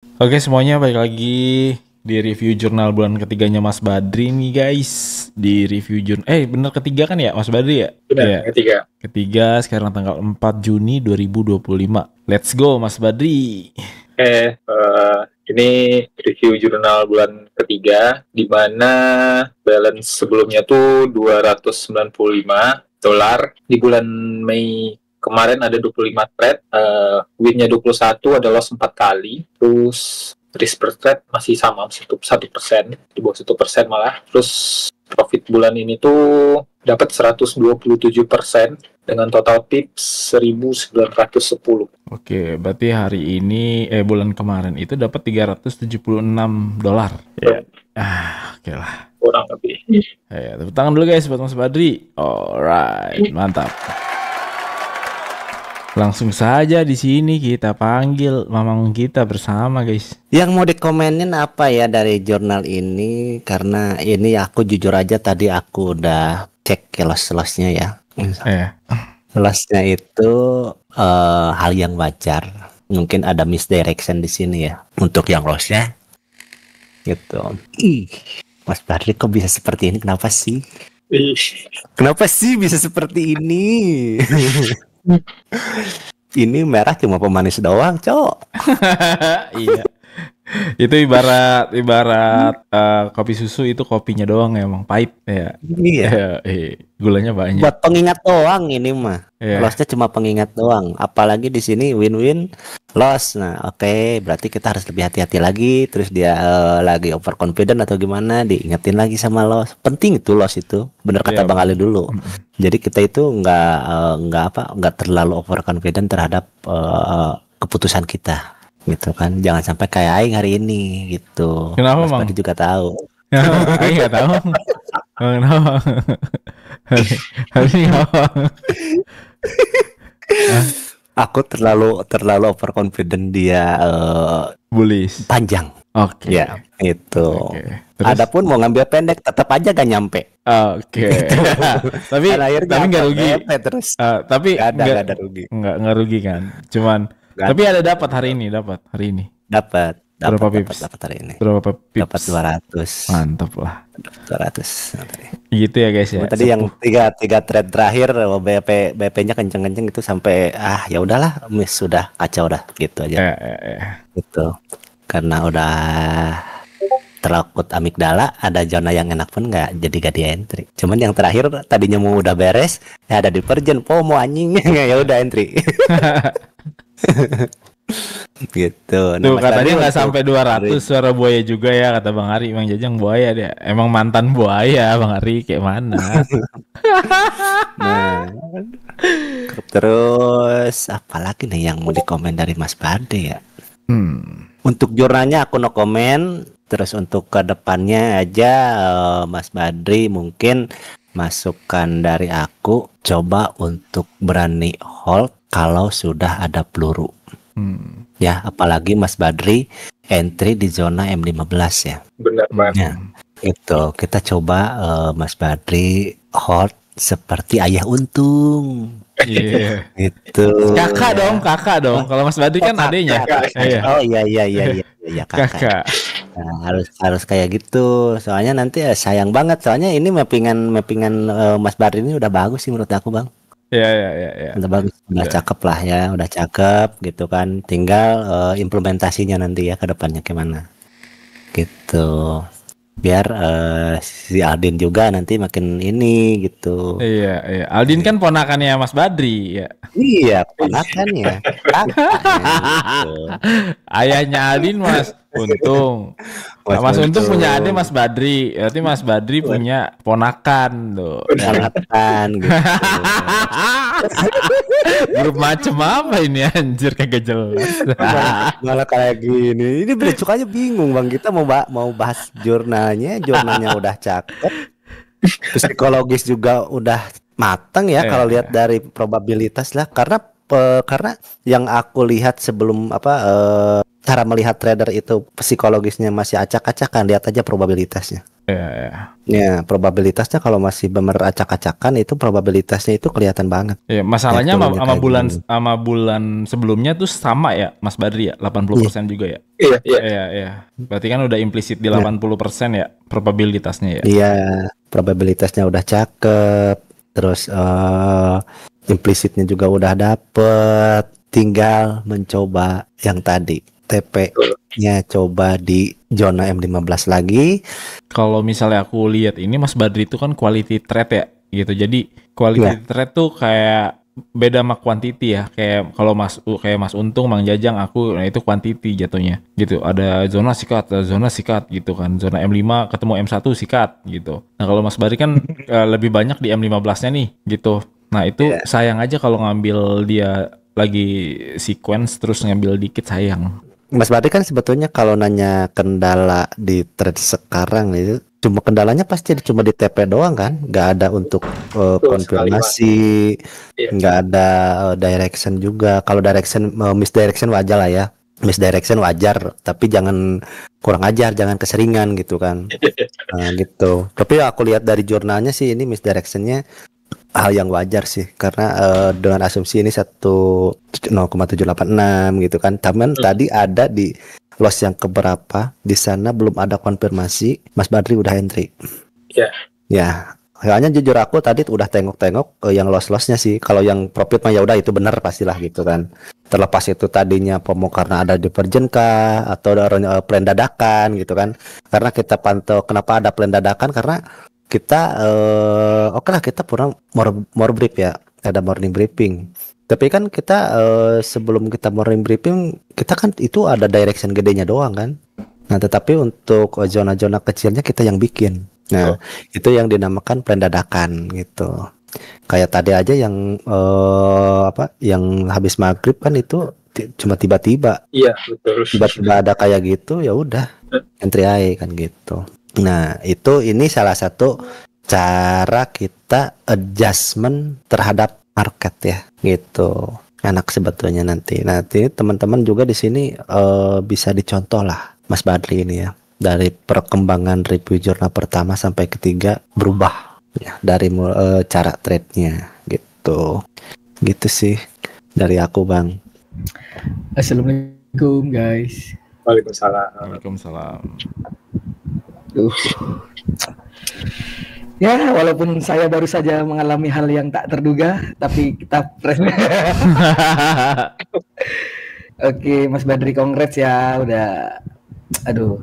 Oke semuanya, balik lagi di review jurnal bulan ketiganya Mas Badri nih guys. Di review bener ketiga kan ya Mas Badri ya? Benar, Iya, ketiga. ketiga sekarang tanggal 4 Juni 2025. Let's go Mas Badri. Ini review jurnal bulan ketiga, di mana balance sebelumnya tuh $295. Di bulan Mei kemarin ada 25 trade, win-nya 21, ada loss 4 kali. Terus risk per trade masih sama, 1%, di bawah 1% malah. Terus profit bulan ini tuh dapat 127% dengan total tips 1910. Oke, berarti hari ini bulan kemarin itu dapat $376. Ya. Oke lah. Kurang lebih. Tepuk tangan dulu guys buat Mas Badri. Alright, mantap. Langsung saja di sini kita panggil mamang kita bersama guys. Yang mau dikomenin apa ya dari jurnal ini? Karena ini aku jujur aja tadi aku udah cek loss-lossnya ya. Lossnya itu hal yang wajar. Mungkin ada misdirection di sini ya untuk yang lossnya. Gitu. Mas Badri kok bisa seperti ini? Kenapa sih? Kenapa sih bisa seperti ini? Ini merah cuma pemanis doang, Cok. Iya. Itu ibarat kopi susu itu kopinya doang ya, emang pahit ya. Iya. Gulanya banyak. Buat pengingat doang ini mah. Iya. Lossnya cuma pengingat doang. Apalagi di sini win-win loss. Nah, oke, berarti kita harus lebih hati-hati lagi. Terus dia lagi overconfident atau gimana, diingetin lagi sama loss. Penting itu loss itu. Bener kata Bang Ali dulu. Jadi kita itu nggak terlalu overconfident terhadap keputusan kita. Gitu kan, jangan sampai kayak Aing hari ini gitu. Kenapa Mas Badri juga tahu. Aing nggak tahu. Kenapa? Hari ini apa? Aku terlalu overconfident dia bullish panjang. Oke. Ya, itu. Okay. Adapun mau ngambil pendek tetap aja gak nyampe. Oke. Tapi nggak rugi. Terus. Tapi nggak ada rugi. Nggak rugi kan. Cuman tapi ada dapat hari ini. Dapat berapa pips? Dapat hari ini. Berapa pips? Dapat 200. Mantap lah. 200. Gitu ya guys ya. Tadi yang tiga trade terakhir BP-nya kenceng-kenceng itu sampai ya udahlah, miss sudah kacau dah gitu aja. Gitu. Karena udah terlakut amigdala, ada zona yang enak pun gak di entry. Cuman yang terakhir tadinya mau udah beres, ya ada divergen, mau anjing ya udah entry. Gitu. Tuh katanya nggak sampai 200 suara buaya juga ya kata Bang Ari. Emang Jajang buaya dia. Emang mantan buaya Bang Ari kayak mana? Nah, terus apalagi nih yang mau dikomen dari Mas Bade ya? Untuk jurnalnya aku no komen. Terus untuk kedepannya aja Mas Badri mungkin masukan dari aku, coba untuk berani hold kalau sudah ada peluru. Ya, apalagi Mas Badri entry di zona M15 ya. Benar banget. Ya, itu kita coba Mas Badri hold seperti Ayah Untung. Iya. Itu. Kakak dong. Kalau Mas Badri kan adenya. Oh iya kakak. Nah, harus kayak gitu. Soalnya nanti sayang banget. Soalnya ini mappingan Mas Badri ini udah bagus sih menurut aku, Bang. Iya. Udah bagus, udah cakep lah ya, udah cakep gitu kan. Tinggal implementasinya nanti ya ke depannya gimana. Gitu. Biar si Aldin juga nanti makin ini gitu. Iya. Aldin kan ponakannya Mas Badri ya. Iya, ponakannya. Gitu. Ayahnya Aldin Mas Untung. Mas Untung punya adik Mas Badri. Berarti Mas Badri punya ponakan tuh. Ponakan gitu. Grup macem apa ini anjir kagak jelas. Malah kayak gini. Ini besok aja bingung Bang, kita mau bahas jurnalnya udah cakep. Psikologis juga udah matang ya kalau lihat dari probabilitas lah, karena yang aku lihat sebelum cara melihat trader itu psikologisnya masih acak-acakan, lihat aja probabilitasnya. Ya, probabilitasnya kalau masih bener acak-acakan itu probabilitasnya itu kelihatan banget. Ya, masalahnya sama bulan sebelumnya tuh sama ya, Mas Badri ya, 80% juga ya. Iya. Berarti kan udah implisit di 80% ya probabilitasnya ya. Iya, probabilitasnya udah cakep. Terus implisitnya juga udah dapet. Tinggal mencoba yang tadi. TP-nya coba di zona M15 lagi. Kalau misalnya aku lihat ini Mas Badri itu kan quality trade ya gitu. Jadi quality trade tuh kayak beda sama quantity ya. Kayak kalau Mas Untung, Mang Jajang, aku nah itu quantity jatuhnya gitu. Ada zona sikat gitu kan. Zona M5 ketemu M1 sikat gitu. Nah, kalau Mas Badri kan lebih banyak di M15-nya nih gitu. Nah, itu sayang aja kalau ngambil dia lagi sequence terus ngambil dikit, sayang. Mas Badri kan sebetulnya kalau nanya kendala di trade sekarang itu cuma kendalanya pasti cuma di TP doang kan, nggak ada untuk konfirmasi, nggak ada direction juga. Kalau direction misdirection wajar lah ya, misdirection wajar, tapi jangan kurang ajar, jangan keseringan gitu kan. Nah, gitu. Tapi aku lihat dari jurnalnya sih ini misdirectionnya hal yang wajar sih, karena dengan asumsi ini 0,786 gitu kan. Tapi tadi ada di loss yang keberapa di sana belum ada konfirmasi, Mas Badri udah entry. Ya, soalnya jujur aku tadi udah tengok-tengok yang loss-lossnya sih. Kalau yang profit mah ya udah itu benar pastilah gitu kan. Terlepas itu tadinya FOMO karena ada divergen kah atau ada plan dadakan gitu kan. Karena kita pantau kenapa ada plan dadakan, karena kita oke lah kita kurang more brief ya, ada morning briefing. Tapi kan kita sebelum kita morning briefing kita kan itu ada direction gedenya doang kan. Nah, tetapi untuk zona-zona kecilnya kita yang bikin. Nah, itu yang dinamakan plan dadakan gitu. Kayak tadi aja yang yang habis maghrib kan itu cuma tiba-tiba. Iya, betul. Tiba-tiba ada kayak gitu, ya udah entry aja kan gitu. Nah, ini salah satu cara kita adjustment terhadap market ya, gitu. Enak sebetulnya nanti teman-teman juga di sini bisa dicontoh lah Mas Badri ini ya. Dari perkembangan review jurnal pertama sampai ketiga berubah ya dari cara trade-nya gitu. Gitu sih dari aku, Bang. Assalamualaikum guys. Waalaikumsalam. Ya, walaupun saya baru saja mengalami hal yang tak terduga, tapi kita Oke, Mas Badri, congrats ya, udah. Aduh.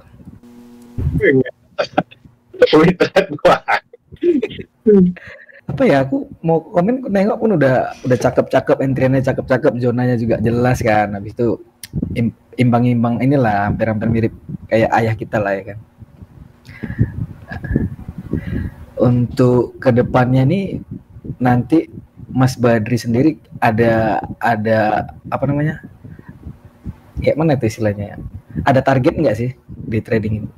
Apa ya? Aku mau komen, nengok pun udah cakep-cakep, entry-nya cakep-cakep, zonanya juga jelas kan. Habis itu imbang-imbang inilah, hampir-hampir mirip kayak ayah kita lah ya kan. Untuk kedepannya nih nanti Mas Badri sendiri ada apa namanya, kayak mana itu istilahnya, ada target nggak sih di trading ini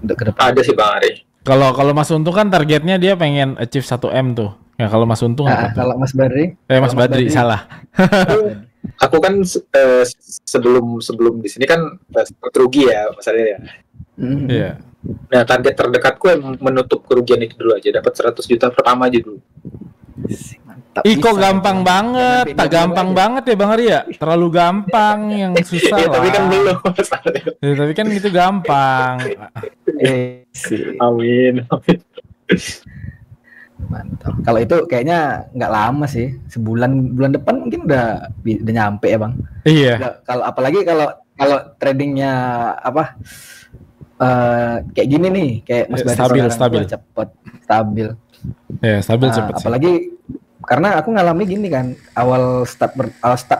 untuk kedepan? Ada sih Bang Ari. Kalau Mas Untung kan targetnya dia pengen achieve 1M tuh ya. Kalau Mas Untung kalau Mas Badri Mas Badri salah. Aku kan sebelum di sini kan rugi ya Mas Ari ya. Iya. Nah, target terdekatku yang menutup kerugian itu dulu aja, dapat 100 juta pertama aja dulu. Mantap. Kok gampang banget, tak gampang banget ya Bang Arya. Terlalu gampang, yang susah lah. Tapi kan belum. Tapi kan itu gampang. Amin. Mantap. Kalau itu kayaknya nggak lama sih, bulan depan mungkin udah nyampe ya Bang. Iya. Kalau apalagi kalau tradingnya apa? Kayak gini nih, kayak Mas Badri stabil, cepet, stabil. Ya, stabil cepet. Apalagi karena aku ngalami gini kan, awal start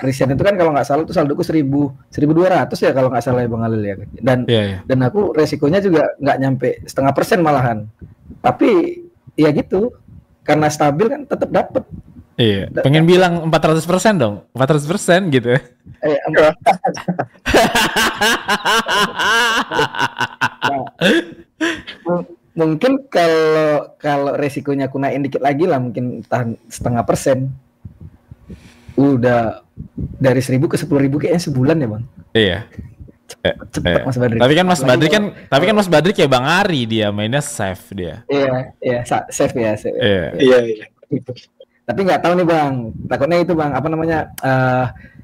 riset itu kan kalau nggak salah tuh saldoku 1.200 ya kalau nggak salah ya Bang Alil ya. Dan aku resikonya juga nggak nyampe 0,5% malahan. Tapi ya gitu, karena stabil kan tetap dapet. Iya, pengen bilang 400% dong, 400% gitu. Mungkin kalau resikonya aku naikin dikit lagi lah, mungkin 0,5%. Udah dari 1.000 ke 10.000 kayaknya sebulan ya Bang. Iya. Cepet Mas Badri. Tapi kan Mas Badri kayak Bang Ari, dia mainnya safe dia. Iya, safe ya. Iya. Tapi nggak tahu nih Bang, takutnya itu Bang, apa namanya,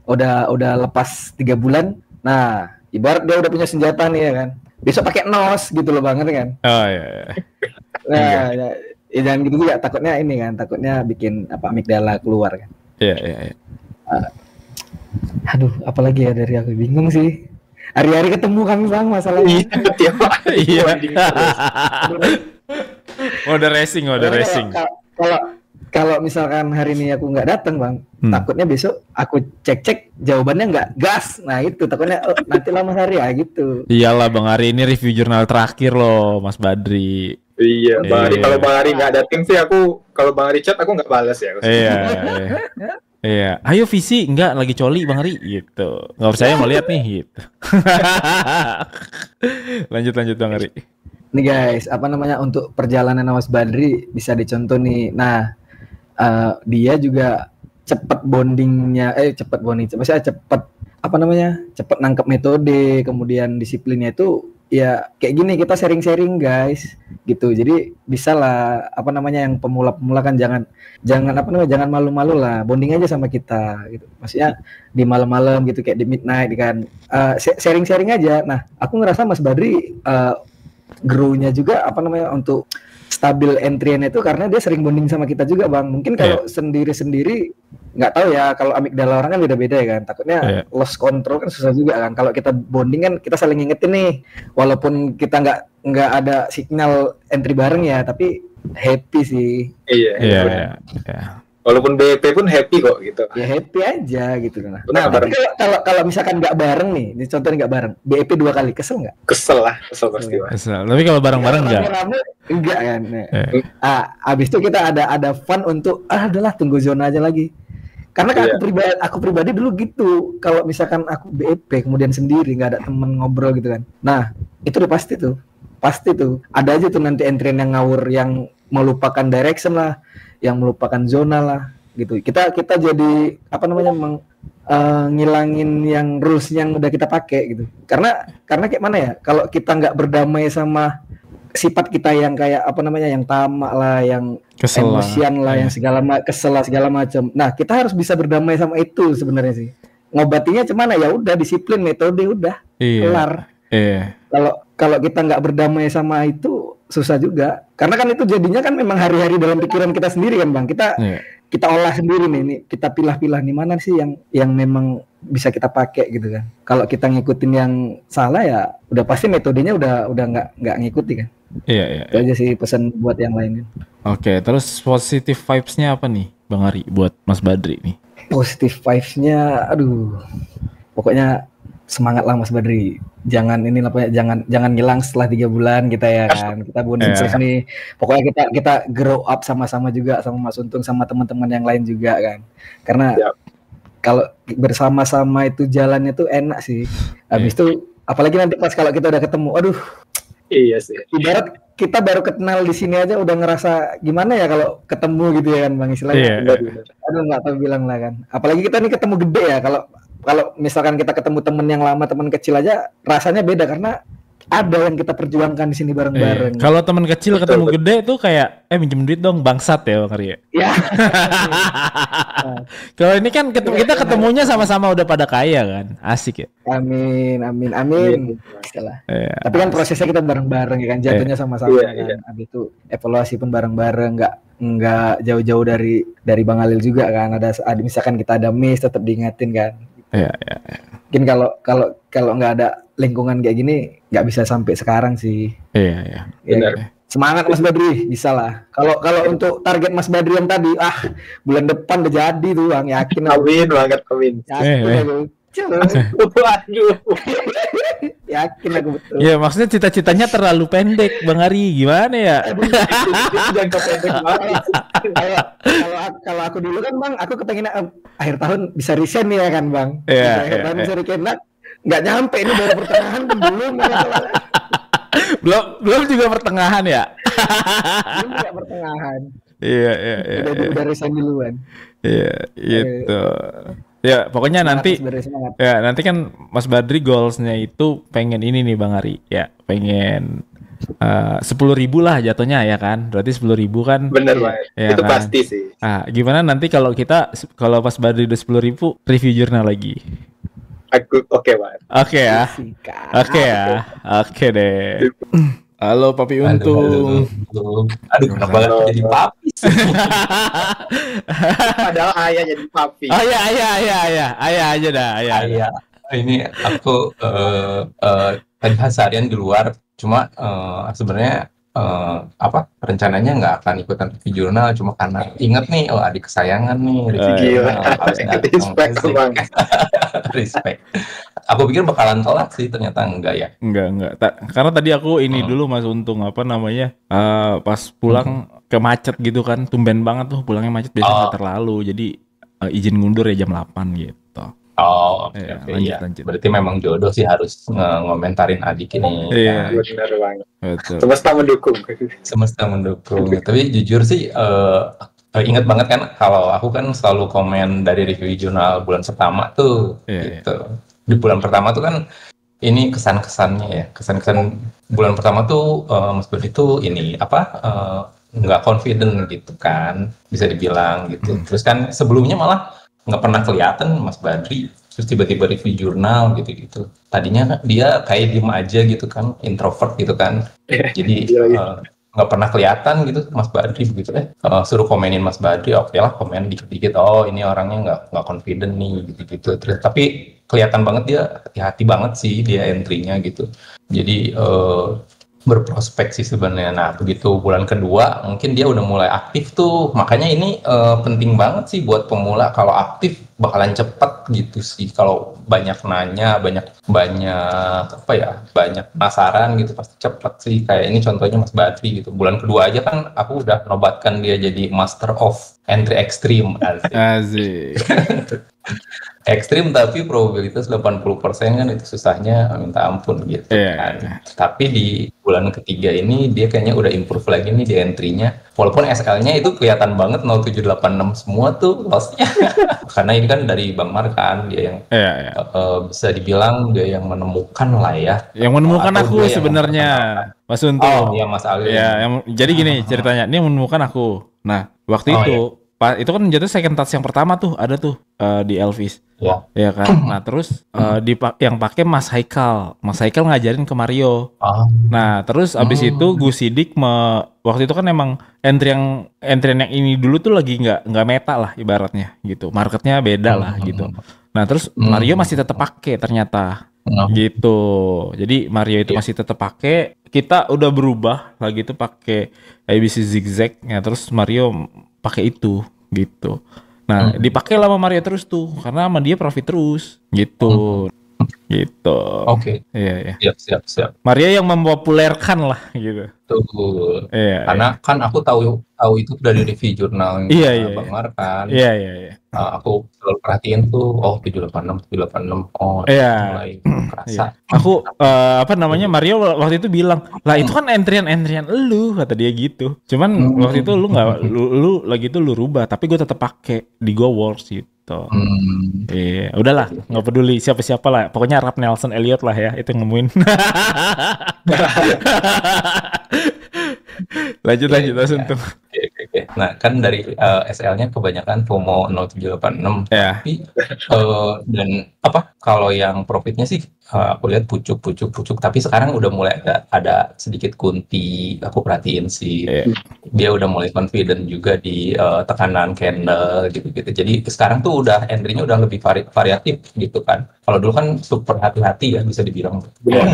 udah lepas 3 bulan. Nah, ibarat dia udah punya senjata nih ya kan. Besok pakai nos gitu loh Bang, kan? Oh iya. Nah, ya jangan gitu juga, takutnya bikin amigdala keluar kan. Iya. Aduh, apalagi ya dari aku, bingung sih. Hari-hari ketemu kami Bang, masalahnya. Iya. Mode racing. Kalau misalkan hari ini aku nggak datang Bang, takutnya besok aku cek jawabannya nggak gas. Nah itu takutnya nanti lah Mas Hari ya gitu. Iyalah Bang Ari, ini review jurnal terakhir loh Mas Badri. Iya, Bang Ari, kalau Bang Ari nggak datang sih kalau Bang Ari chat aku nggak balas ya. Iya. Ayo visi, enggak lagi coli Bang Ari gitu. Nggak percaya mau lihat nih gitu. Lanjut Bang Ari. Nih guys, apa namanya, untuk perjalanan Mas Badri bisa dicontoh nih. Nah, dia juga cepet nangkep metode, kemudian disiplinnya itu ya kayak gini, kita sharing guys gitu. Jadi bisa lah, apa namanya, yang pemula kan jangan malu-malu lah, bonding aja sama kita gitu. Maksudnya di malam-malam gitu, kayak di midnight kan, sharing aja. Nah, aku ngerasa Mas Badri grow-nya juga, apa namanya, untuk stabil entry-nya itu karena dia sering bonding sama kita juga Bang. Mungkin kalau sendiri-sendiri nggak tahu ya, kalau amigdala orang kan beda-beda ya kan. Takutnya lost control kan susah juga kan. Kalau kita bonding kan kita saling ngingetin nih. Walaupun kita nggak ada signal entry bareng ya, tapi happy sih. Iya. Walaupun BEP pun happy kok gitu. Ya happy aja gitu kan. Nah, tapi kalau misalkan nggak bareng nih, contohnya nggak bareng, BEP 2 kali, kesel nggak? Kesel pasti. Kesel. Tapi kalau bareng-bareng enggak kan. Abis itu kita ada fun untuk adalah tunggu zona aja lagi. Karena aku pribadi dulu gitu. Kalau misalkan aku BEP kemudian sendiri nggak ada temen ngobrol gitu kan. Nah, itu udah pasti tuh. Ada aja tuh nanti entrian yang ngawur, yang melupakan direction lah, yang melupakan zona lah gitu. Kita jadi apa namanya, ngilangin yang rules yang udah kita pakai gitu. Karena kayak mana ya, kalau kita nggak berdamai sama sifat kita yang kayak apa namanya, yang tamak lah, yang emosian lah, yang segala macam. Nah, kita harus bisa berdamai sama itu sebenarnya sih. Ngobatinya cuman ya udah disiplin, metode, udah kelar. Kalau kita nggak berdamai sama itu susah juga. Karena kan itu jadinya kan memang hari-hari dalam pikiran kita sendiri kan Bang. Kita olah sendiri nih, kita pilah-pilah nih mana sih yang memang bisa kita pakai gitu kan. Kalau kita ngikutin yang salah ya udah pasti metodenya udah nggak ngikuti kan. Iya. Itu aja sih pesan buat yang lainnya. Oke, terus positive vibes-nya apa nih Bang Ari buat Mas Badri nih? Positive vibes-nya, aduh, pokoknya semangat lah Mas Badri. Jangan ngilang setelah 3 bulan kita ya kan. Kita bonding terus nih. Pokoknya kita grow up sama-sama juga, sama Mas Untung, sama teman-teman yang lain juga kan. Karena kalau bersama-sama itu jalannya tuh enak sih. Habis itu apalagi nanti pas kalau kita udah ketemu, aduh. Iya sih. Ibarat kita baru kenal di sini aja udah ngerasa gimana ya kalau ketemu gitu ya kan Bang, istilahnya. Aduh, nggak tahu bilang lah kan. Apalagi kita nih ketemu gede ya, kalau misalkan kita ketemu temen yang lama, temen kecil aja rasanya beda karena ada yang kita perjuangkan di sini bareng-bareng. Kalau temen kecil ketemu gede tuh kayak minjem duit dong, bangsat ya Bang Ari. Ya. Kalau ini kan kita ketemunya sama-sama udah pada kaya kan, asik ya. Amin. Tapi kan prosesnya kita bareng-bareng ya kan, jatuhnya sama-sama kan. Habis itu evaluasi pun bareng-bareng, nggak jauh-jauh dari Bang Alil juga kan. Ada misalkan kita ada miss tetap diingetin kan. Iya. Mungkin kalau nggak ada lingkungan kayak gini nggak bisa sampai sekarang sih. Iya. Benar. Semangat Mas Badri, bisa lah. Kalau untuk target Mas Badri yang tadi, bulan depan udah jadi tuh Bang, yakin. Amin banget, amin. Waduh. Yakin aku betul. Ya maksudnya cita-citanya terlalu pendek Bang Ari, gimana ya? Jangan pendek banget. Kalau aku dulu kan Bang, aku kepengen akhir tahun bisa resign ya kan Bang. Akhir tahun bisa resign, nggak nyampe ini baru pertengahan belum. belum juga pertengahan ya. Belum juga pertengahan. Iya. Udah resign duluan. Iya, gitu. Ya, pokoknya nanti ya nanti kan Mas Badri goalsnya itu pengen ini nih Bang Ari. Ya, pengen 10.000 lah jatuhnya ya kan. Berarti 10.000 kan. Bener banget. Ya itu kan? pasti sih. Ah, gimana nanti kalau Mas Badri udah 10.000 review jurnal lagi? Oke, Pak. Oke ya. Oke ya. Oke deh. Halo Papi Untung. Aduh, kenapa jadi Papi sih? Padahal ayah jadi Papi. Ayah aja dah, ayah. Ini aku tadi seharian di luar, cuma sebenarnya rencananya nggak akan ikutan review jurnal, cuma karena inget nih, adik kesayangan nih review jurnal. Respect. Aku pikir bakalan telat sih, ternyata enggak ya. Enggak. Karena tadi aku ini dulu Mas Untung pas pulang ke macet gitu kan, tumben banget tuh pulangnya macet, biasanya nggak terlalu, jadi izin ngundur ya jam 8 gitu. Oke. Lanjut. Berarti memang jodoh sih harus ngomentarin adik ini. Iya, benar banget. Betul. Semesta mendukung. Tapi jujur sih ingat banget kan kalau aku kan selalu komen dari review jurnal bulan pertama tuh gitu. Di bulan pertama tuh kan ini kesan-kesannya ya. Kesan-kesan bulan pertama tuh Mas Badri tuh ini nggak confident gitu kan, bisa dibilang gitu. Terus kan sebelumnya malah nggak pernah kelihatan Mas Badri, terus tiba-tiba review jurnal gitu-gitu. Tadinya dia kayak diem aja gitu kan, introvert gitu kan. Jadi nggak pernah kelihatan gitu Mas Badri begitu suruh komenin Mas Badri, oke lah komen dikit-dikit, ini orangnya nggak confident nih gitu-gitu. Terus tapi kelihatan banget dia hati-hati banget sih dia entry-nya gitu. Jadi berprospek sih sebenarnya. Nah begitu bulan kedua mungkin dia udah mulai aktif tuh, makanya ini penting banget sih buat pemula. Kalau aktif bakalan cepet gitu sih, kalau banyak nanya, banyak penasaran gitu pasti cepet sih. Kayak ini contohnya Mas Badri gitu, bulan kedua aja kan aku udah nobatkan dia jadi Master of Entry Extreme. Asik. Ekstrim tapi probabilitas 80% kan itu susahnya minta ampun gitu kan. Tapi di bulan ketiga ini dia kayaknya udah improve lagi nih di entry-nya. Walaupun SL-nya itu kelihatan banget 0786 semua tuh loss-nya. Karena ini kan dari Bang Mar kan, dia yang bisa dibilang dia yang menemukan lah ya. Yang menemukan aku sebenarnya, Mas Untung. Iya Mas Ali. Ya, jadi gini ceritanya, ini yang menemukan aku. Nah, waktu itu itu kan jatuh second touch yang pertama tuh ada tuh di Elvis. Ya kan. Nah, terus yang pakai Mas Haikal ngajarin ke Mario. Nah, terus abis itu Gus Sidik waktu itu kan emang entry yang ini dulu tuh lagi nggak meta lah ibaratnya gitu. Marketnya beda lah gitu. Nah, terus Mario masih tetap pakai ternyata. Gitu. Jadi Mario itu masih tetap pakai. Kita udah berubah lagi tuh pakai ABC zigzag. Ya, terus Mario pakai itu gitu. Nah, dipakai lama Mario terus tuh karena sama dia profit terus gitu. Gitu. Oke. Iya. Siap. Mario yang mempopulerkan lah gitu. Tuh. Karena kan aku tahu itu dari review jurnal Bang Mar kan. Iya. Aku selalu perhatiin tuh 786 mulai kerasa. Aku Mario waktu itu bilang, "Lah itu kan entrian lu," kata dia gitu. Cuman waktu itu lu enggak lu lagi itu lu rubah, tapi gue tetap pakai di Go Wars gitu. Iya, udahlah, nggak peduli siapa lah. Pokoknya Rap Nelson Elliot lah ya, itu yang nemuin. lanjut langsung tuh. Oke. Nah, kan dari SL-nya kebanyakan FOMO 0786. Tapi dan kalau yang profitnya sih aku lihat pucuk, tapi sekarang udah mulai ada sedikit kunti, aku perhatiin sih. Dia udah mulai confident juga di tekanan candle gitu-gitu. Jadi sekarang tuh udah entry-nya udah lebih variatif gitu kan. Kalau dulu kan super hati-hati ya bisa dibilang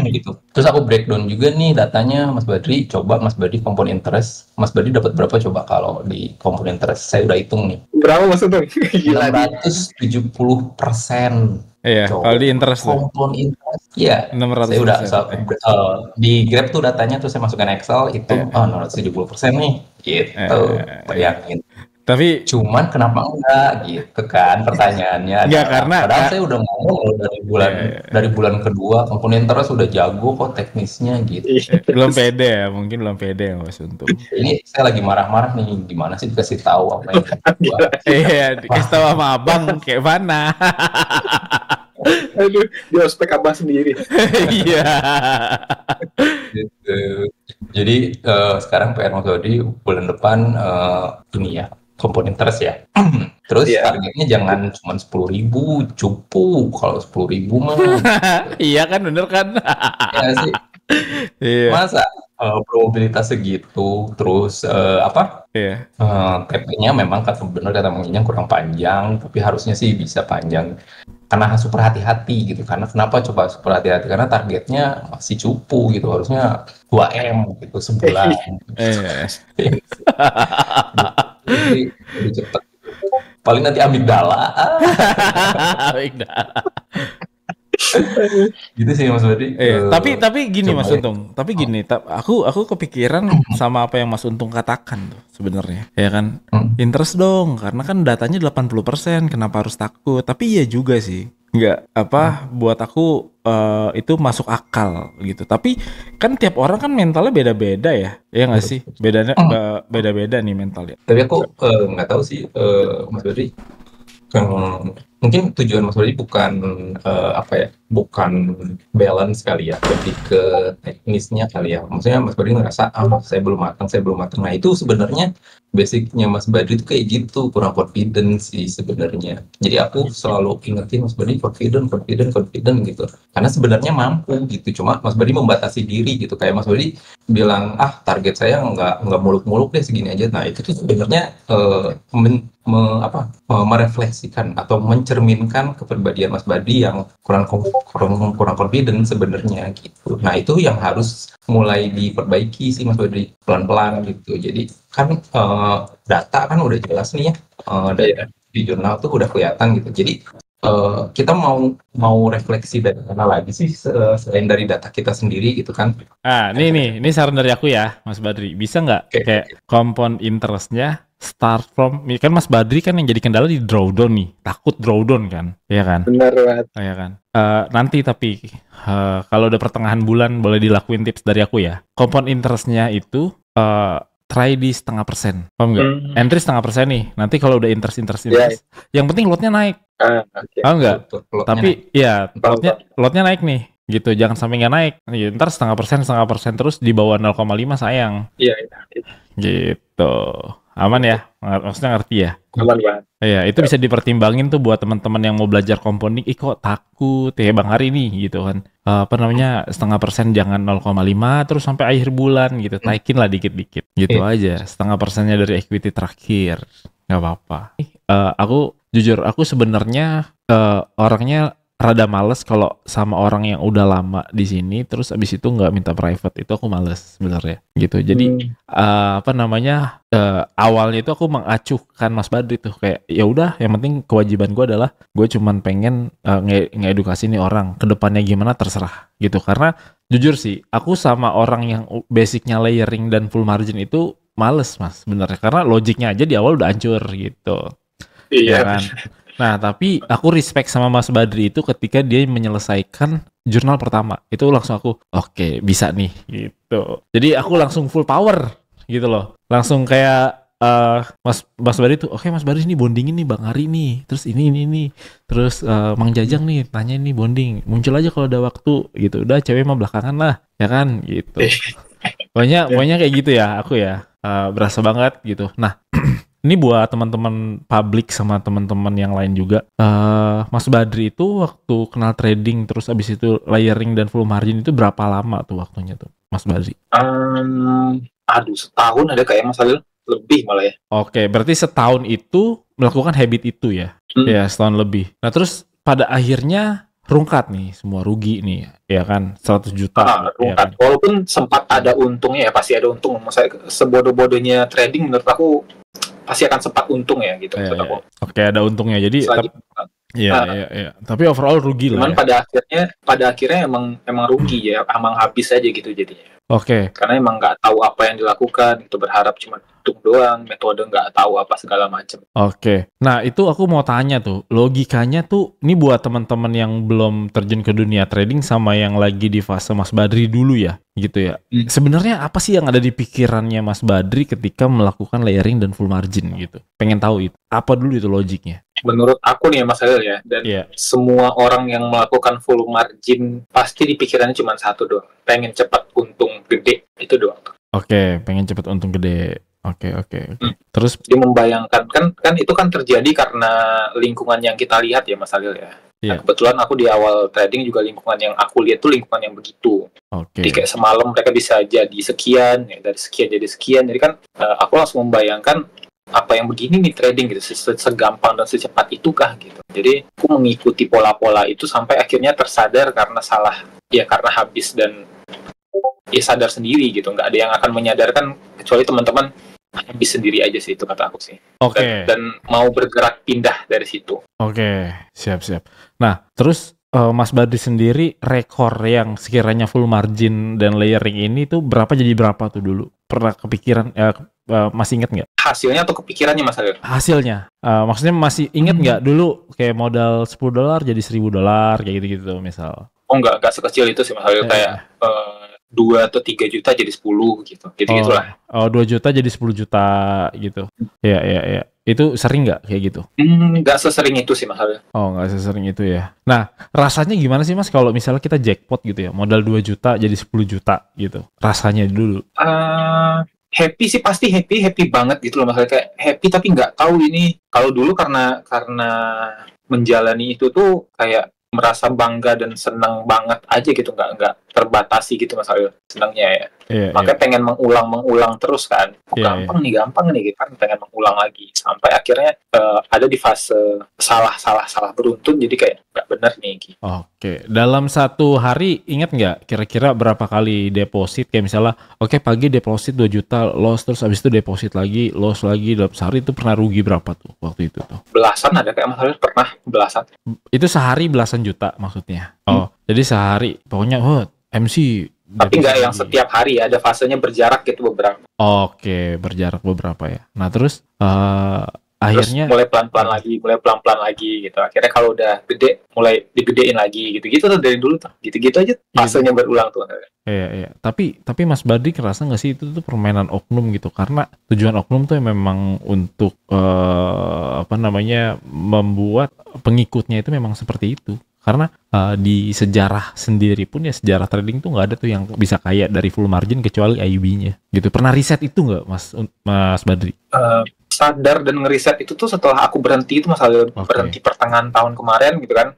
gitu. Terus aku breakdown juga nih datanya Mas Badri. Coba Mas Badri compound interest. Mas Badri dapat berapa coba kalau di compound interest? Saya udah hitung nih. Berapa Mas Untung? 670%. Iya, kalau di interest compound interest. Iya. 600%. Saya udah di Grab tuh datanya tuh saya masukkan Excel itu 670% nih. Gitu. Bayangin. Tapi cuman kenapa enggak gitu kan pertanyaannya. Enggak, karena padahal saya udah ngomong loh dari bulan kedua komponen terus udah jago kok teknisnya gitu. Belum pede ya, mungkin belum pede Mas Untung. Ini saya lagi marah-marah nih, gimana sih dikasih tahu apa yang iya, dikasih tahu sama abang kayak mana. Aduh, di ospek abang sendiri. Iya. Gitu. Jadi sekarang PR Mas Badi bulan depan ini ya komponen terus ya. Terus targetnya jangan cuma 10.000 cupu, kalau 10.000 mah. Iya kan, bener kan? Iya sih. Iya. Masa probabilitas segitu, terus TP-nya memang benar kata Mang Jajang kurang panjang, tapi harusnya sih bisa panjang. Karena super hati-hati gitu. Karena kenapa coba super hati-hati? Karena targetnya masih cupu gitu, harusnya 2M gitu sebulan. Jadi lebih cepat. Paling nanti amigdala. Gitu sih Mas Badi. Tapi gini Mas Untung. Tapi gini, aku kepikiran sama apa yang Mas Untung katakan tuh sebenarnya. Ya kan? Interest dong, karena kan datanya 80%, kenapa harus takut? Tapi iya juga sih. Enggak buat aku itu masuk akal gitu. Tapi kan tiap orang kan mentalnya beda-beda ya. Ya nggak sih? Beda-beda nih mentalnya. Tapi aku nggak tahu sih Mas Badi. Mungkin tujuan Mas Badi bukan bukan balance kali ya, lebih ke teknisnya kali ya. Maksudnya Mas Badi ngerasa saya belum matang. Nah itu sebenarnya basicnya Mas Badi itu kayak gitu, kurang confident sih sebenarnya. Jadi aku selalu ingetin Mas Badi confident gitu. Karena sebenarnya mampu gitu, cuma Mas Badi membatasi diri gitu. Kayak Mas Badi bilang target saya nggak muluk-muluk deh segini aja. Nah itu tuh sebenarnya merefleksikan atau mencerminkan kepribadian Mas Badi yang kurang confident sebenarnya gitu. Nah itu yang harus mulai diperbaiki sih Mas Badi pelan-pelan gitu. Jadi kan data kan udah jelas nih ya, di jurnal tuh udah kelihatan gitu. Jadi kita mau refleksi dari mana lagi sih selain dari data kita sendiri gitu kan? Ini saran dari aku ya Mas Badri, bisa nggak kayak compound interestnya start from, kan Mas Badri kan yang jadi kendala di drawdown nih, takut drawdown kan, ya kan? Benar banget. Ya kan. Nanti tapi kalau udah pertengahan bulan boleh dilakuin tips dari aku ya. Compound interestnya itu try di 0,5%, paham nggak? Entry 0,5% nih. Nanti kalau udah interest, yang penting lotnya naik. Paham nggak? Tapi ya lotnya naik nih, gitu. Jangan sampai nggak naik. Ntar 0,5% terus di bawah 0,5 sayang. Iya. Gitu. Aman ya? Maksudnya ngerti ya? Aman banget. Iya, itu bisa dipertimbangin tuh buat teman-teman yang mau belajar compounding. Kok takut ya Bang Hari nih gitu kan. 0,5% jangan 0,5 terus sampai akhir bulan gitu. Naikin lah dikit-dikit. Gitu aja. 0,5%-nya dari equity terakhir. Nggak apa-apa. Aku jujur, aku sebenarnya orangnya rada males kalau sama orang yang udah lama di sini terus abis itu nggak minta private, itu aku males sebenarnya gitu. Jadi awalnya itu aku mengacuhkan Mas Badri tuh kayak ya udah, yang penting kewajiban gue adalah gue cuman pengen ngedukasi nih orang, kedepannya gimana terserah gitu. Karena jujur sih aku sama orang yang basicnya layering dan full margin itu males Mas sebenarnya, karena logiknya aja di awal udah hancur gitu. Iya kan. Nah, tapi aku respect sama Mas Badri itu ketika dia menyelesaikan jurnal pertama. Itu langsung aku, oke, bisa nih, gitu. Jadi aku langsung full power, gitu loh. Langsung kayak, Mas Badri tuh, oke Mas Badri ini bondingin nih Bang Hari nih. Terus ini. Terus Mang Jajang nih, tanya nih bonding. Muncul aja kalau ada waktu, gitu. Udah, cewek mah belakangan lah, ya kan, gitu. Pokoknya kayak gitu ya, aku ya. Berasa banget, gitu. Nah, ini buat teman-teman publik sama teman-teman yang lain juga. Mas Badri itu waktu kenal trading terus abis itu layering dan full margin itu berapa lama tuh waktunya tuh Mas Badri? Setahun ada kayak Mas Halil, lebih malah ya. Oke, berarti setahun itu melakukan habit itu ya? Ya, setahun lebih. Nah terus pada akhirnya rungkat nih, semua rugi nih, ya kan, 100 juta. Rungkat, ya kan? Walaupun sempat ada untungnya ya, pasti ada untung. Maksudnya sebodoh-bodohnya trading menurut aku pasti akan sempat untung ya gitu. Oke, ada untungnya. Jadi Iya. Tapi overall rugi lah. Cuman pada akhirnya emang rugi ya, emang habis aja gitu jadinya. Oke. Karena emang nggak tahu apa yang dilakukan, itu berharap cuma untung doang, metode nggak tahu apa segala macam. Oke. Nah itu aku mau tanya tuh, logikanya tuh, ini buat teman-teman yang belum terjun ke dunia trading sama yang lagi di fase Mas Badri dulu ya, gitu ya. Sebenarnya apa sih yang ada di pikirannya Mas Badri ketika melakukan layering dan full margin gitu? Pengen tahu itu. Apa dulu itu logiknya? Menurut aku nih Mas Halil ya, dan semua orang yang melakukan full margin pasti di pikirannya cuma satu doang, pengen cepat untung gede, itu doang. Oke, pengen cepat untung gede. Oke. Terus dia membayangkan kan itu kan terjadi karena lingkungan yang kita lihat ya Mas Halil ya. Nah, kebetulan aku di awal trading juga lingkungan yang aku lihat tuh lingkungan yang begitu. Jadi kayak semalam mereka bisa jadi sekian, ya dari sekian jadi sekian. Jadi kan aku langsung membayangkan apa yang begini nih trading gitu, segampang dan secepat itukah gitu. Jadi aku mengikuti pola-pola itu sampai akhirnya tersadar karena salah, ya karena habis dan ya sadar sendiri gitu. Nggak ada yang akan menyadarkan kecuali teman-teman habis sendiri aja sih, itu kata aku sih. Dan mau bergerak pindah dari situ. Oke, siap. Nah, terus Mas Badri sendiri rekor yang sekiranya full margin dan layering ini tuh berapa jadi berapa tuh dulu? Pernah kepikiran, masih inget nggak? Hasilnya atau kepikirannya Mas Halil? Hasilnya, maksudnya masih inget nggak dulu kayak modal $10 jadi $1,000 kayak gitu-gitu misal? Oh nggak sekecil itu sih Mas Halil, kayak 2 atau 3 juta jadi 10 gitu. Gitu-gitulah. 2 juta jadi 10 juta gitu. Iya. Itu sering nggak kayak gitu? Nggak sesering itu sih Mas Halil. Oh, nggak sesering itu ya. Nah, rasanya gimana sih Mas kalau misalnya kita jackpot gitu ya, modal 2 juta jadi 10 juta gitu. Rasanya dulu. Happy sih, pasti happy banget gitu loh Mas Halil. Kayak happy tapi nggak tahu ini. Kalau dulu karena menjalani itu tuh kayak merasa bangga dan senang banget aja gitu, nggak terbatasi gitu Mas Halil senangnya ya. Makanya pengen mengulang terus kan. Gampang nih gitu kan, pengen mengulang lagi sampai akhirnya ada di fase salah beruntun, jadi kayak nggak benar nih gitu. Oke, dalam satu hari ingat nggak kira-kira berapa kali deposit, kayak misalnya pagi deposit 2 juta loss, terus habis itu deposit lagi loss lagi, dalam sehari itu pernah rugi berapa tuh waktu itu tuh? Belasan ada kayak Mas Halil, pernah belasan. Itu sehari belasan juta maksudnya? Jadi sehari pokoknya MC. Tapi nggak yang setiap hari, ada fasenya berjarak gitu beberapa. Oke, berjarak beberapa ya. Nah terus akhirnya mulai pelan-pelan lagi gitu. Akhirnya kalau udah gede mulai digedein lagi gitu tuh dari dulu tuh. Gitu aja fasenya berulang tuh. Iya. Tapi Mas Badri kerasa nggak sih itu tuh permainan oknum gitu? Karena tujuan oknum tuh memang untuk membuat pengikutnya itu memang seperti itu. Karena di sejarah sendiri pun ya, sejarah trading tuh nggak ada tuh yang bisa kaya dari full margin kecuali IUB-nya gitu. Pernah riset itu nggak Mas Badri? Sadar dan ngeriset itu tuh setelah aku berhenti itu, Mas Halil. Berhenti pertengahan tahun kemarin gitu kan.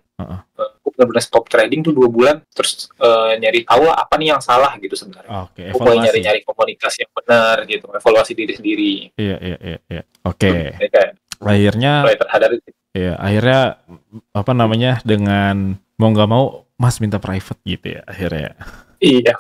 Aku benar-benar stop trading tuh 2 bulan, terus nyari tahu lah apa nih yang salah gitu sebenarnya. Aku mulai nyari komunikasi yang benar gitu, evaluasi diri sendiri. Iya. Oke. Akhirnya mulai terhadap itu. Ya, akhirnya dengan mau nggak mau Mas minta private gitu ya akhirnya. Iya.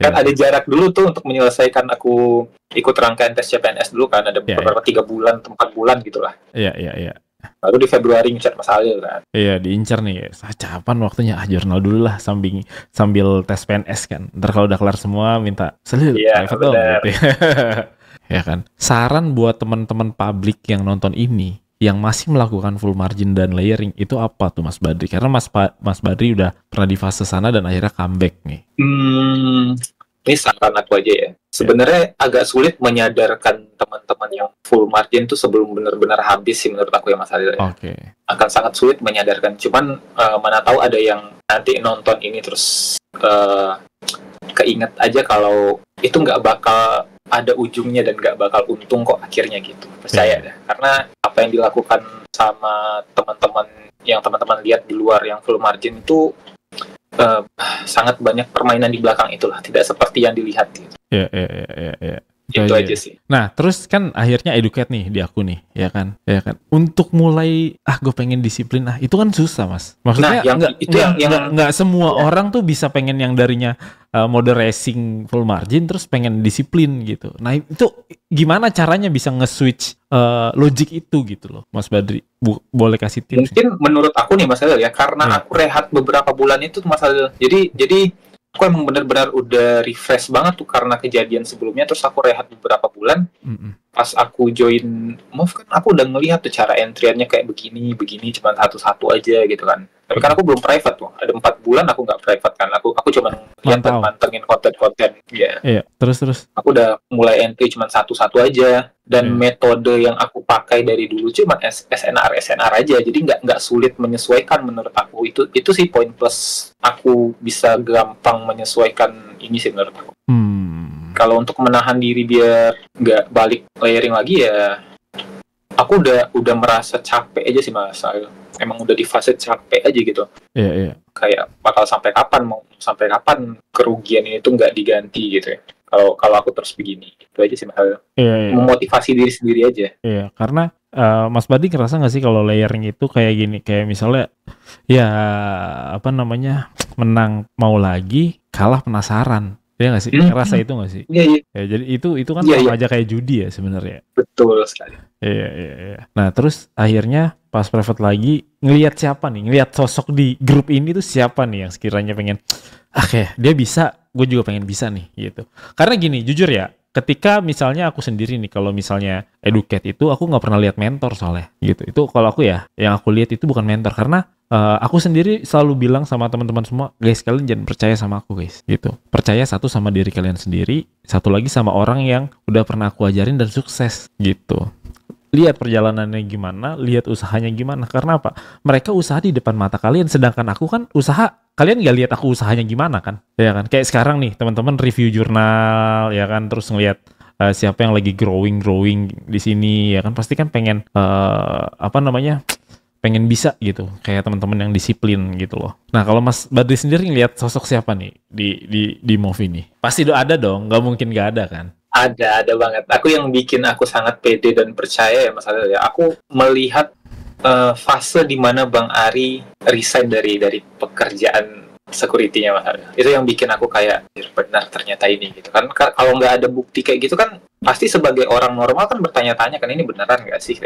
Kan ada jarak dulu tuh untuk menyelesaikan, aku ikut rangkaian tes CPNS dulu kan, ada beberapa 3 bulan atau 4 bulan gitulah. Iya. Baru di Februari ngincar Mas Halil kan. Iya, diincar nih. Kapan waktunya? Jurnal dulu lah sambil tes PNS kan. Ntar kalau udah kelar semua minta private dong gitu. Ya kan. Saran buat teman-teman publik yang nonton ini yang masih melakukan full margin dan layering itu apa tuh Mas Badri? Karena Mas Badri udah pernah di fase sana dan akhirnya comeback nih. Ini saran aku aja ya. Sebenarnya agak sulit menyadarkan teman-teman yang full margin tuh sebelum benar-benar habis sih menurut aku ya Mas Halil. Akan sangat sulit menyadarkan. Cuman mana tahu ada yang nanti nonton ini terus keinget aja kalau itu nggak bakal ada ujungnya dan nggak bakal untung kok akhirnya gitu. Percaya deh. Karena apa yang dilakukan sama teman-teman lihat di luar yang full margin itu sangat banyak permainan di belakang itulah, tidak seperti yang dilihat gitu. Iya. Itu aja sih. Nah, terus kan akhirnya educate nih di aku nih, ya kan? Untuk mulai gue pengen disiplin, itu kan susah, Mas. Maksudnya nggak semua orang tuh bisa pengen yang darinya mode racing full margin terus pengen disiplin gitu. Nah, itu gimana caranya bisa nge-switch logic itu gitu loh, Mas Badri? Boleh kasih tips? Mungkin menurut aku nih Mas Adel ya, karena aku rehat beberapa bulan itu Mas Adel. Jadi aku emang benar-benar udah refresh banget tuh karena kejadian sebelumnya, terus aku rehat beberapa bulan. Pas aku join Move kan aku udah ngelihat tuh cara entry-nya kayak begini cuma satu-satu aja gitu kan. Tapi kan aku belum private tuh, ada 4 bulan aku nggak private kan, aku cuma lihat dan mantengin konten ya. Iya, terus aku udah mulai entry cuma satu-satu aja, dan metode yang aku pakai dari dulu cuma SNR aja, jadi nggak sulit menyesuaikan menurut aku. Itu sih poin plus aku bisa gampang menyesuaikan ini sih menurut aku. Kalau untuk menahan diri biar nggak balik layering lagi ya, aku udah merasa capek aja sih Mas. Emang udah di fase capek aja gitu. Iya. Kayak bakal sampai kapan kerugian ini tuh nggak diganti gitu ya. Kalau aku terus begini, itu aja sih Mas. Iya. Memotivasi diri sendiri aja. Iya, karena Mas Badi ngerasa nggak sih kalau layering itu kayak gini, kayak misalnya ya menang mau lagi, kalah penasaran. Iya nggak sih? Ngerasa itu nggak sih? Iya. Ya, jadi itu kan sama aja kayak judi ya sebenarnya. Betul sekali. Iya. Nah terus akhirnya pas private lagi ngelihat siapa nih? Ngelihat sosok di grup ini tuh siapa nih yang sekiranya pengen kayak dia bisa, gue juga pengen bisa nih gitu. Karena gini, jujur ya, ketika misalnya aku sendiri nih, kalau misalnya educate itu aku nggak pernah lihat mentor soalnya gitu. Itu kalau aku ya, yang aku lihat itu bukan mentor, karena aku sendiri selalu bilang sama teman-teman semua, guys, kalian jangan percaya sama aku guys gitu. Percaya satu sama diri kalian sendiri, satu lagi sama orang yang udah pernah aku ajarin dan sukses gitu. Lihat perjalanannya gimana, lihat usahanya gimana. Karena apa? Mereka usaha di depan mata kalian, sedangkan aku kan usaha, kalian nggak lihat aku usahanya gimana kan? Ya kan? Kayak sekarang nih, teman-teman review jurnal, ya kan? Terus ngelihat siapa yang lagi growing di sini, ya kan? Pasti kan pengen pengen bisa gitu, kayak teman-teman yang disiplin gitu loh. Nah kalau Mas Badri sendiri ngelihat sosok siapa nih di Move ini? Pasti ada dong, nggak mungkin nggak ada kan? Ada banget. Aku yang bikin aku sangat pede dan percaya ya Mas Adel ya. Aku melihat fase di mana Bang Ari resign dari pekerjaan security-nya Mas Adel. Itu yang bikin aku kayak benar ternyata ini gitu kan. Kalau nggak ada bukti kayak gitu kan, pasti sebagai orang normal kan bertanya-tanya kan, ini beneran nggak sih?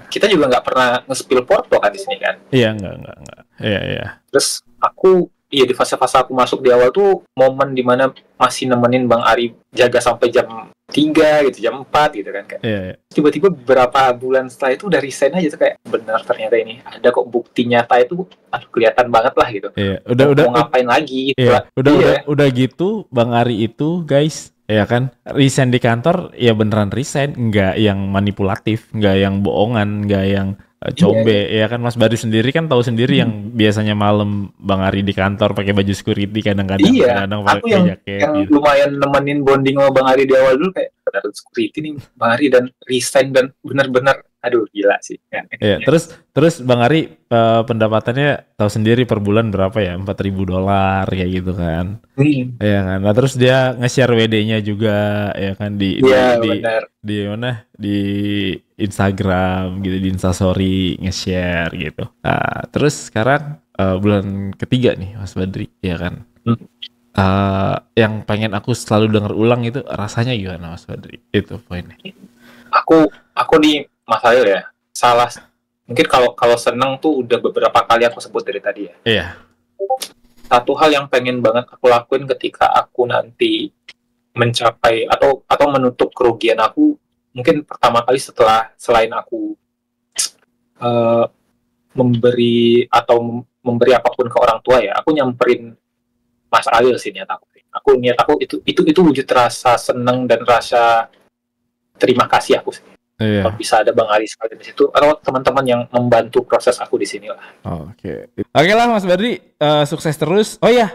Kita juga nggak pernah nge-spill porto kan di sini kan? Iya, nggak. Iya. Terus aku di fase-fase aku masuk di awal tuh momen dimana masih nemenin Bang Ari jaga sampai jam 3 gitu, jam 4 gitu kan kayak. Iya. Tiba-tiba beberapa bulan setelah itu udah resign aja tuh, kayak benar ternyata ini ada kok bukti nyata itu, kelihatan banget lah gitu. Iya, udah mau ngapain lagi gitu. Iya, udah gitu Bang Ari itu guys, ya kan, resign di kantor ya beneran resign, nggak yang manipulatif, nggak yang bohongan, nggak yang combe. Ya kan Mas Badri sendiri kan tahu sendiri yang biasanya malam Bang Ari di kantor pakai baju security, kadang-kadang pakai jaket. Yang gitu. Lumayan nemenin bonding sama Bang Ari di awal dulu, kayak benar security nih Bang Ari, dan resign dan benar-benar aduh gila sih. Ya, terus Bang Ari pendapatannya tahu sendiri per bulan berapa ya? $4,000 kayak gitu kan. Ya kan. Nah, terus dia nge-share WD-nya juga ya kan di mana? Di Instagram gitu, di Instastory nge-share gitu. Nah, terus sekarang bulan ketiga nih Mas Badri, ya kan. Yang pengen aku selalu denger ulang itu rasanya gimana Mas Badri? Itu poinnya. Aku nih Mas Adel ya, mungkin kalau seneng tuh udah beberapa kali aku sebut dari tadi ya. Iya. Satu hal yang pengen banget aku lakuin ketika aku nanti mencapai atau menutup kerugian aku, mungkin pertama kali selain aku memberi apapun ke orang tua ya, aku nyamperin Mas Adel sih niat aku itu wujud rasa seneng dan rasa terima kasih aku sih. Iya. Kalau bisa ada Bang Ari sekali di situ, atau teman-teman yang membantu proses aku di sini lah. Oke lah Mas Badri, sukses terus. Oh ya,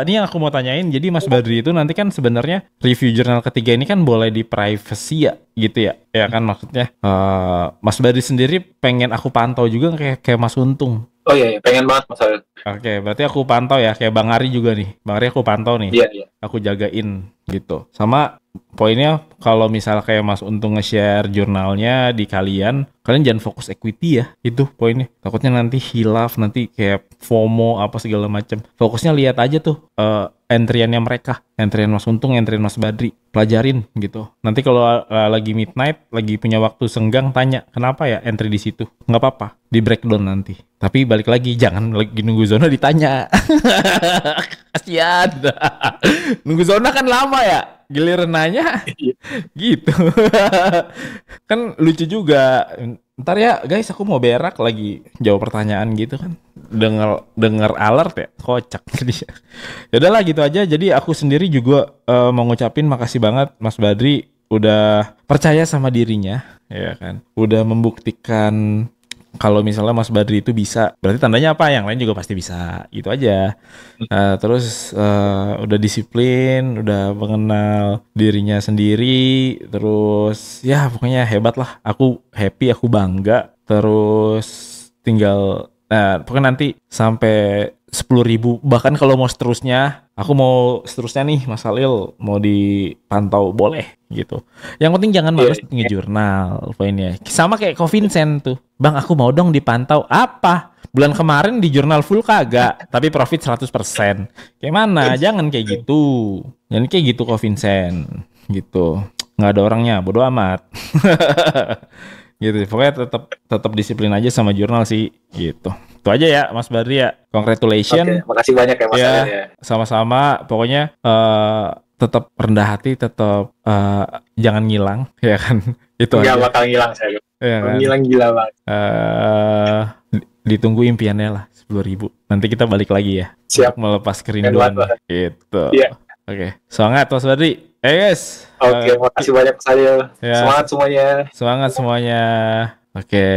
ini yang aku mau tanyain. Jadi Mas Badri itu nanti kan sebenarnya review jurnal ketiga ini kan boleh di privacy ya, gitu ya? Ya kan maksudnya. Mas Badri sendiri pengen aku pantau juga kayak Mas Untung. Oh iya, pengen banget Mas Adel. Oke, berarti aku pantau ya, kayak Bang Ari juga nih. Bang Ari aku pantau nih. Iya, iya. Aku jagain gitu. Sama poinnya kalau misal kayak Mas Untung nge-share jurnalnya di kalian jangan fokus equity ya. Itu poinnya. Takutnya nanti hilaf, nanti kayak FOMO apa segala macam. Fokusnya lihat aja tuh entriannya mereka. Entrian Mas Untung, entrian Mas Badri. Pelajarin gitu. Nanti kalau lagi midnight, lagi punya waktu senggang, tanya kenapa ya entry di situ. Nggak apa-apa, di breakdown nanti. Tapi balik lagi, jangan lagi nunggu zona ditanya. Kasian. Nunggu zona kan lama ya. Giliran nanya gitu. Kan lucu juga. Ntar ya guys, aku mau berak lagi jawab pertanyaan gitu kan. Denger alert ya, kocak. Ya udahlah gitu aja. Jadi aku sendiri juga mau ngucapin makasih banget Mas Badri udah percaya sama dirinya, ya kan. Udah membuktikan kalau misalnya Mas Badri itu bisa, berarti tandanya apa? Yang lain juga pasti bisa, gitu aja. Terus udah disiplin, udah mengenal dirinya sendiri, terus ya pokoknya hebat lah. Aku happy, aku bangga. Terus tinggal, pokoknya nanti sampai 10.000, bahkan kalau mau seterusnya, aku mau seterusnya nih Mas Halil, mau dipantau boleh gitu. Yang penting jangan males ngejurnal poinnya. Sama kayak Ko Vincent tuh. Bang, aku mau dong dipantau. Apa? Bulan kemarin di jurnal full kagak, tapi profit 100%. Kayak mana? Jangan kayak gitu. Jangan kayak gitu Ko Vincent. Gitu. Nggak ada orangnya, bodo amat. Gitu. Pokoknya tetap disiplin aja sama jurnal sih gitu. Itu aja ya Mas Badri ya. Congratulations. Oke, makasih banyak ya Mas. Ya, sama-sama. Pokoknya tetap rendah hati, tetap jangan ngilang, ya kan? Itu nggak aja. Bakal ngilang saya. Ya, kan? Ngilang gila banget. Ditunggu impiannya lah 10.000. Nanti kita balik lagi ya. Siap. Melepas kerinduan. Gitu. Iya. Oke. Semangat Mas Badri. Guys. Oke, makasih banyak saya. Ya. Semangat semuanya. Semangat semuanya. Oke.